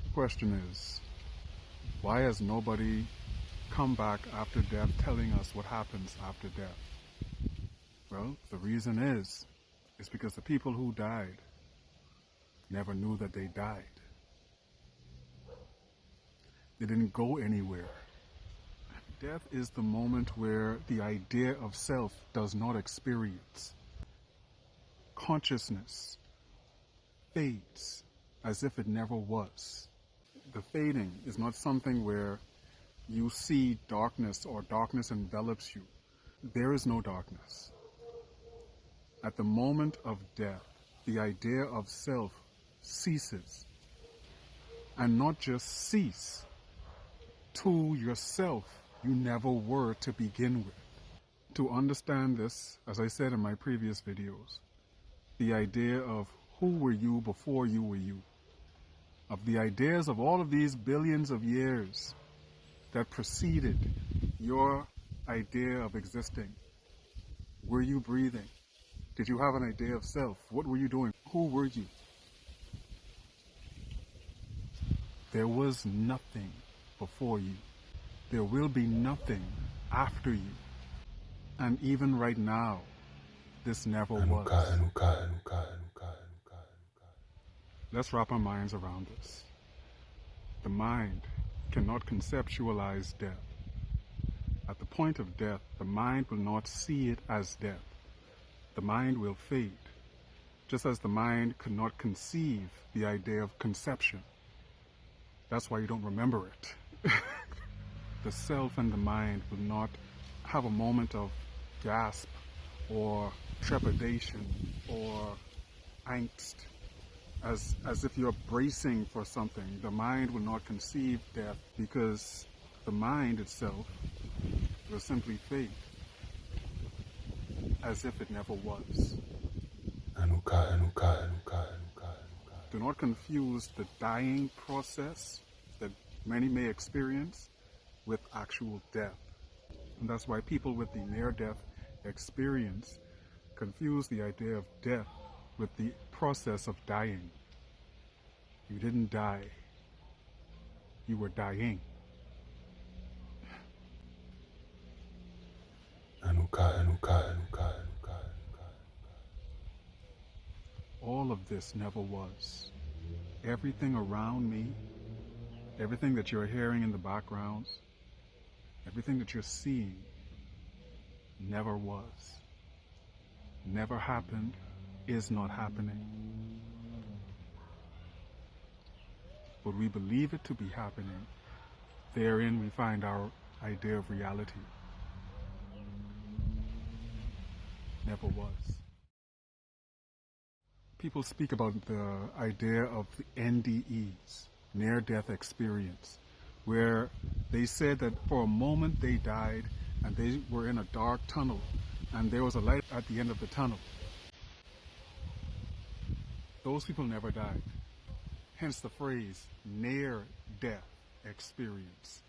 The question is, why has nobody come back after death telling us what happens after death? Well, the reason is because the people who died never knew that they died. They didn't go anywhere. Death is the moment where the idea of self does not experience. Consciousness fades as if it never was. The fading is not something where you see darkness or darkness envelops you. There is no darkness. At the moment of death, the idea of self ceases. And not just cease. To yourself, you never were to begin with. To understand this, as I said in my previous videos, the idea of who were you before you were you, of the ideas of all of these billions of years that preceded your idea of existing. Were you breathing? Did you have an idea of self? What were you doing? Who were you? There was nothing before you. There will be nothing after you. And even right now, this never was. Let's wrap our minds around this. The mind cannot conceptualize death. At the point of death, the mind will not see it as death. The mind will fade, just as the mind could not conceive the idea of conception. That's why you don't remember it. The self and the mind will not have a moment of gasp or trepidation or angst as if you're bracing for something. The mind will not conceive death because the mind itself will simply fade as if it never was. Do not confuse the dying process that many may experience with actual death. And that's why people with the near-death experience confuse the idea of death with the process of dying. You didn't die. You were dying. All of this never was. Everything around me, everything that you're hearing in the background, everything that you're seeing never was. Never happened, is not happening. But we believe it to be happening. Therein we find our idea of reality. Never was. People speak about the idea of the NDEs, near-death experience, where they said that for a moment they died and they were in a dark tunnel and there was a light at the end of the tunnel. Those people never died. Hence the phrase, near-death experience.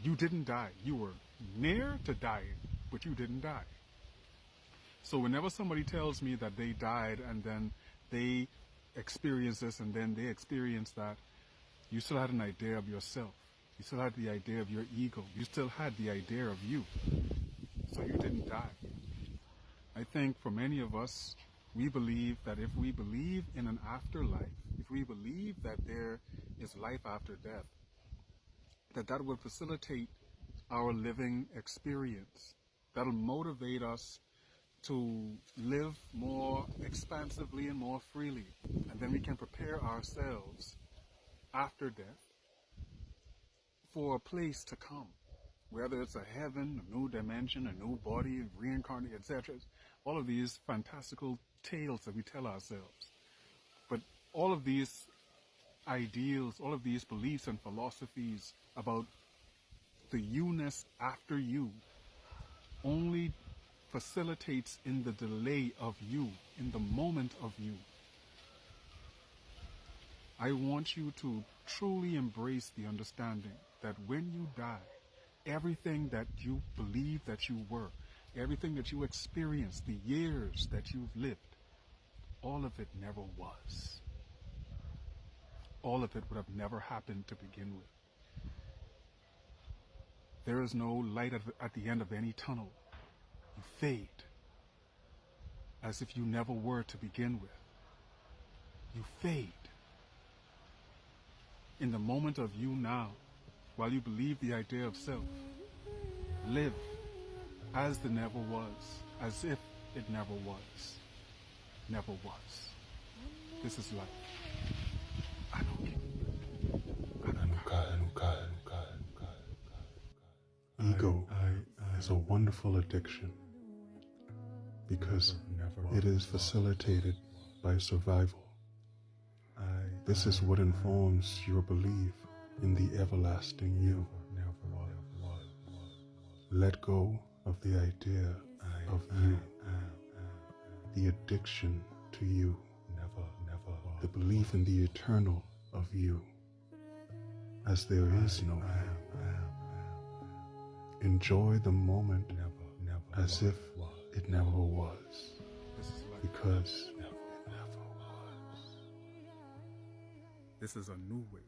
You didn't die. You were near to dying, but you didn't die. So whenever somebody tells me that they died and then they experienced this and then they experienced that, you still had an idea of yourself. You still had the idea of your ego. You still had the idea of you. So you didn't die. I think for many of us, we believe that if we believe in an afterlife, if we believe that there is life after death, that will facilitate our living experience. That'll motivate us to live more expansively and more freely. And then we can prepare ourselves after death for a place to come. Whether it's a heaven, a new dimension, a new body, reincarnate, etc. All of these fantastical tales that we tell ourselves. But all of these ideals, all of these beliefs and philosophies about the you-ness after you only facilitates in the delay of you, in the moment of you. I want you to truly embrace the understanding that when you die, everything that you believe that you were, everything that you experienced, the years that you've lived, all of it never was. All of it would have never happened to begin with. There is no light at the end of any tunnel. You fade as if you never were to begin with. You fade. In the moment of you now, while you believe the idea of self, live as the never was, as if it never was. Never was. This is life. Ego is a wonderful addiction because it is facilitated by survival. This is what informs your belief in the everlasting you. Let go of the idea of you, the addiction to you, the belief in the eternal of you, as there is no you. Enjoy the moment as if it never was, because it never was. This is a new way.